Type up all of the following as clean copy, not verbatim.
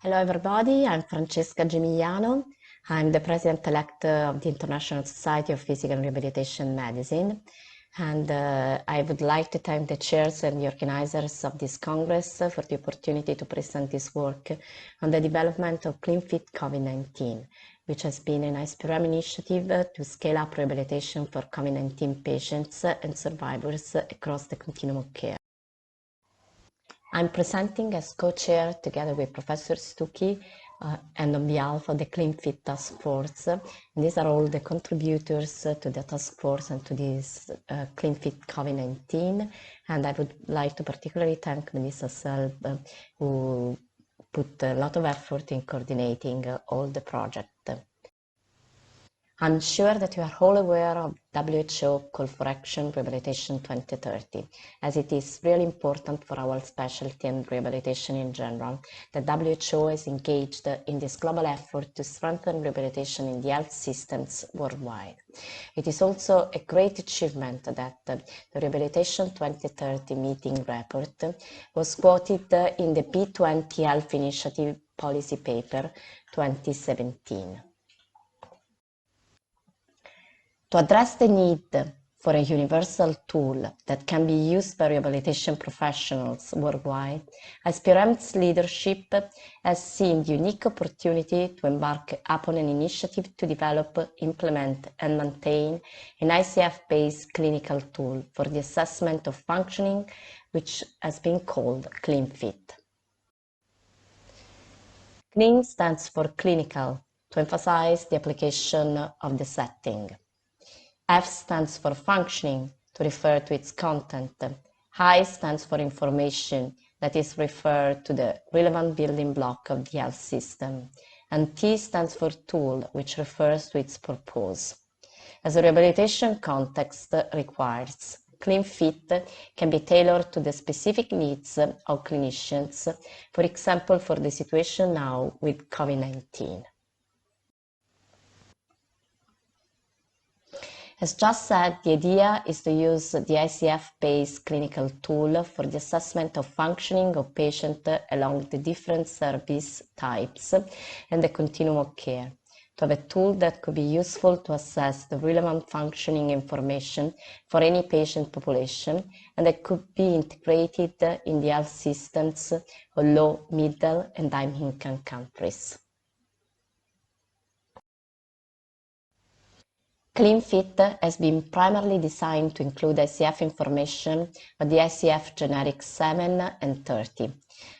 Hello everybody, I'm Francesca Gemigliano. I'm the President-elect of the International Society of Physical and Rehabilitation Medicine. And I would like to thank the chairs and the organizers of this Congress for the opportunity to present this work on the development of CleanFit COVID-19, which has been an ISPRM initiative to scale up rehabilitation for COVID-19 patients and survivors across the continuum of care. I'm presenting as co-chair together with Professor Stucchi and on behalf of the CleanFit Task Force. And these are all the contributors to the task force and to this CleanFit COVID-19. And I would like to particularly thank Melissa Selb, who put a lot of effort in coordinating all the project. I'm sure that you are all aware of WHO Call for Action Rehabilitation 2030, as it is really important for our specialty and rehabilitation in general. The WHO is engaged in this global effort to strengthen rehabilitation in the health systems worldwide. It is also a great achievement that the Rehabilitation 2030 meeting report was quoted in the P20 Health Initiative Policy Paper 2017. To address the need for a universal tool that can be used by rehabilitation professionals worldwide, ISPRM's leadership has seen the unique opportunity to embark upon an initiative to develop, implement, and maintain an ICF-based clinical tool for the assessment of functioning, which has been called CleanFit. Clean stands for clinical, to emphasize the application of the setting. F stands for functioning, to refer to its content. I stands for information, that is referred to the relevant building block of the health system. And T stands for tool, which refers to its purpose. As a rehabilitation context requires, CleanFit can be tailored to the specific needs of clinicians, for example, for the situation now with COVID-19. As just said, the idea is to use the ICF-based clinical tool for the assessment of functioning of patients along the different service types and the continuum of care, to have a tool that could be useful to assess the relevant functioning information for any patient population and that could be integrated in the health systems of low, middle, and high-income countries. CleanFit has been primarily designed to include ICF information of the ICF Generic 7 and 30.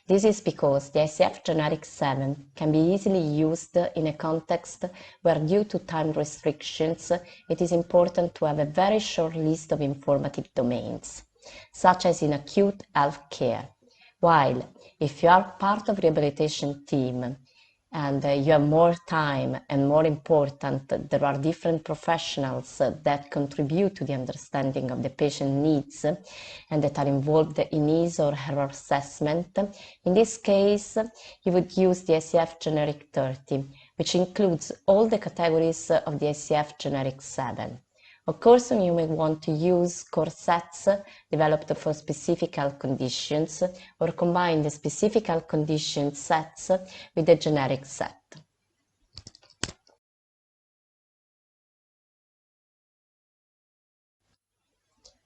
This is because the ICF Generic 7 can be easily used in a context where, due to time restrictions, it is important to have a very short list of informative domains, such as in acute health care. While, if you are part of a rehabilitation team and you have more time and, more important, there are different professionals that contribute to the understanding of the patient needs and that are involved in his or her assessment. In this case, you would use the ICF Generic 30, which includes all the categories of the ICF Generic 7. Of course, you may want to use core sets developed for specific health conditions or combine the specific health condition sets with the generic set.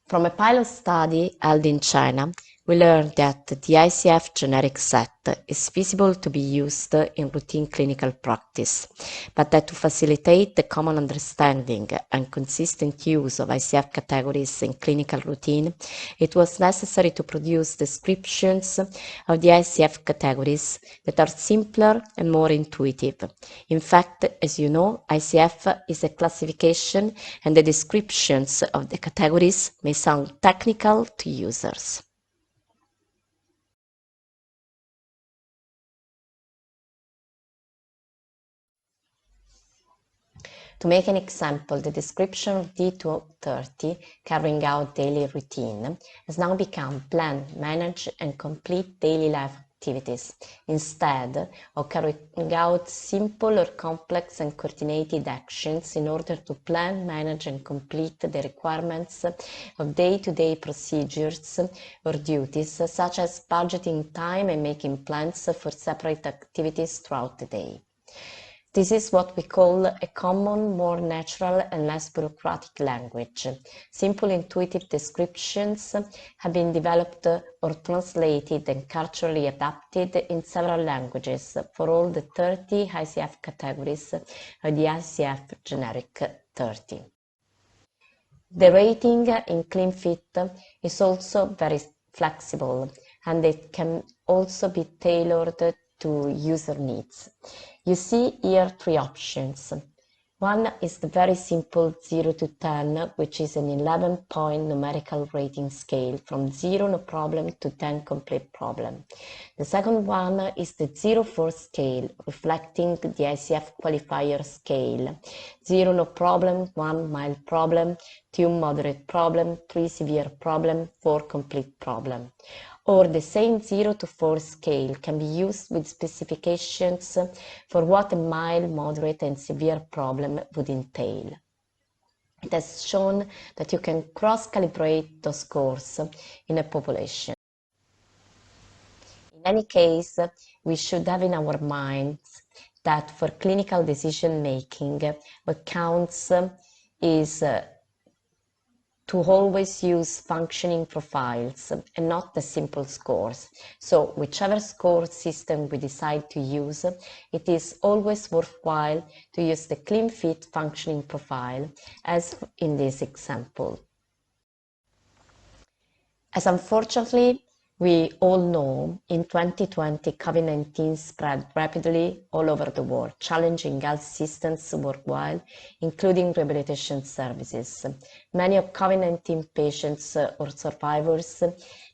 From a pilot study held in China, we learned that the ICF generic set is feasible to be used in routine clinical practice, but that to facilitate the common understanding and consistent use of ICF categories in clinical routine, it was necessary to produce descriptions of the ICF categories that are simpler and more intuitive. In fact, as you know, ICF is a classification, and the descriptions of the categories may sound technical to users. To make an example, the description of D230, carrying out daily routine, has now become plan, manage, and complete daily life activities, instead of carrying out simple or complex and coordinated actions in order to plan, manage, and complete the requirements of day-to-day procedures or duties, such as budgeting time and making plans for separate activities throughout the day. This is what we call a common, more natural and less bureaucratic language. Simple, intuitive descriptions have been developed or translated and culturally adapted in several languages for all the 30 ICF categories of the ICF Generic 30. The rating in CleanFit is also very flexible, and it can also be tailored to user needs. You see here 3 options. One is the very simple 0 to 10, which is an 11-point numerical rating scale from 0 no problem to 10 complete problem. The second one is the 0-4 scale, reflecting the ICF qualifier scale. 0 no problem, 1 mild problem, 2 moderate problem, 3 severe problem, 4 complete problem. Or the same 0 to 4 scale can be used with specifications for what a mild, moderate, and severe problem would entail. It has shown that you can cross-calibrate those scores in a population. In any case, we should have in our minds that for clinical decision-making, what counts is to always use functioning profiles and not the simple scores. So whichever score system we decide to use, it is always worthwhile to use the CleanFit functioning profile, as in this example. As unfortunately we all know, in 2020, COVID-19 spread rapidly all over the world, challenging health systems worldwide, including rehabilitation services. Many of COVID-19 patients or survivors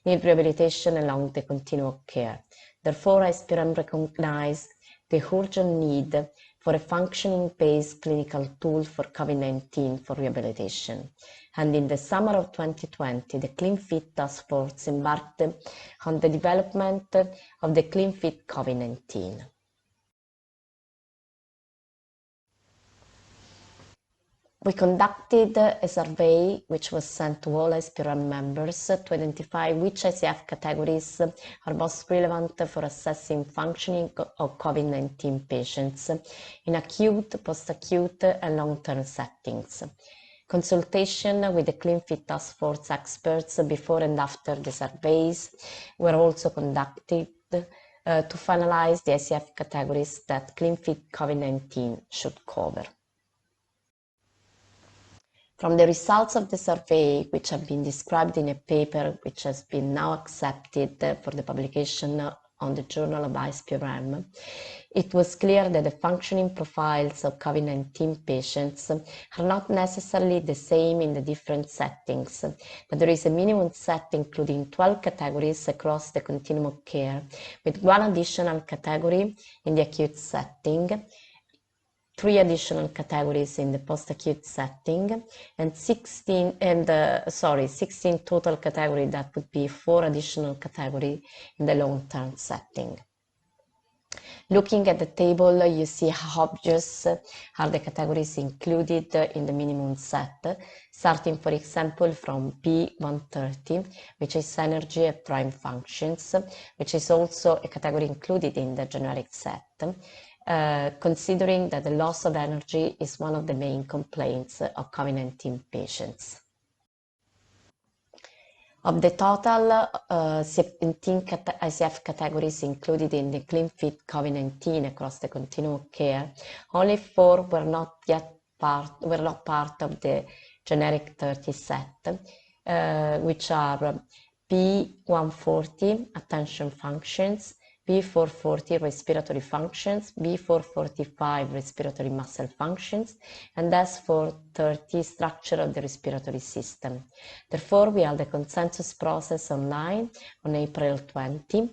need rehabilitation along the continuum of care. Therefore, ISPRM recognized the urgent need for a functioning-based clinical tool for COVID-19 for rehabilitation. And in the summer of 2020, the CleanFit Task Force embarked on the development of the CleanFit COVID-19. We conducted a survey which was sent to all ISPRM members to identify which ICF categories are most relevant for assessing functioning of COVID-19 patients in acute, post-acute, and long-term settings. Consultation with the CleanFit Task Force experts before and after the surveys were also conducted to finalize the ICF categories that CleanFit COVID-19 should cover. From the results of the survey, which have been described in a paper which has been now accepted for the publication on the Journal of ISPRM, it was clear that the functioning profiles of COVID-19 patients are not necessarily the same in the different settings, but there is a minimum set including 12 categories across the continuum of care, with 1 additional category in the acute setting, 3 additional categories in the post-acute setting, and 16 total categories that would be 4 additional categories in the long-term setting. Looking at the table, you see how obvious are the categories included in the minimum set, starting, for example, from B130, which is energy and prime functions, which is also a category included in the generic set. Considering that the loss of energy is one of the main complaints of COVID-19 patients. Of the total 17 ICF categories included in the CleanFit COVID-19 across the continuum of care, only 4 were not part of the generic 30 set, which are B140, attention functions, B440 respiratory functions, B445 respiratory muscle functions, and S430 structure of the respiratory system. Therefore, we held a consensus process online on April 20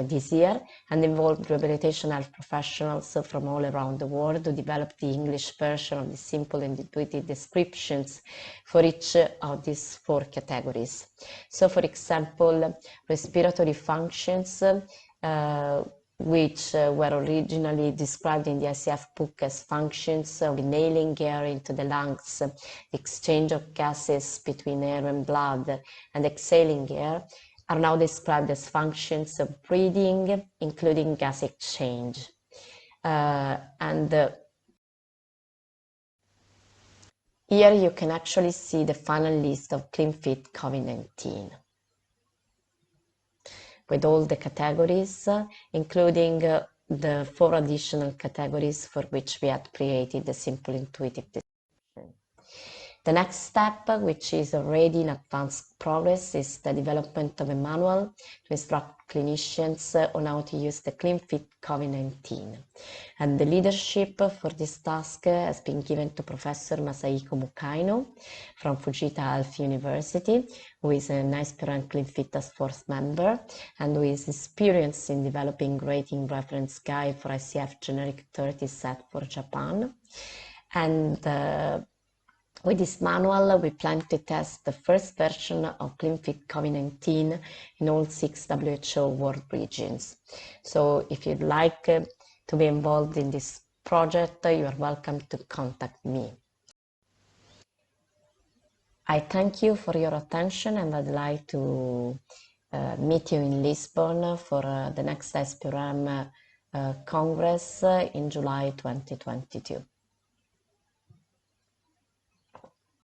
this year, and involved rehabilitation health professionals from all around the world to develop the English version of the simple and intuitive descriptions for each of these 4 categories. So, for example, respiratory functions functions, which were originally described in the ICF book as functions of inhaling air into the lungs, the exchange of gases between air and blood, and exhaling air, are now described as functions of breathing, including gas exchange. Here you can actually see the final list of CleanFit COVID-19 with all the categories, including the 4 additional categories for which we had created the simple intuitive description. The next step, which is already in advanced progress, is the development of a manual to instruct clinicians on how to use the CleanFit COVID-19. And the leadership for this task has been given to Professor Masahiko Mukaino from Fujita Health University, who is an aspirant CleanFit Task Force member and who is experienced in developing rating reference guide for ICF Generic 30 set for Japan. And with this manual, we plan to test the first version of CleanFit COVID-19 in all 6 WHO world regions. So if you'd like to be involved in this project, you are welcome to contact me. I thank you for your attention, and I'd like to meet you in Lisbon for the next SPRM Congress in July 2022.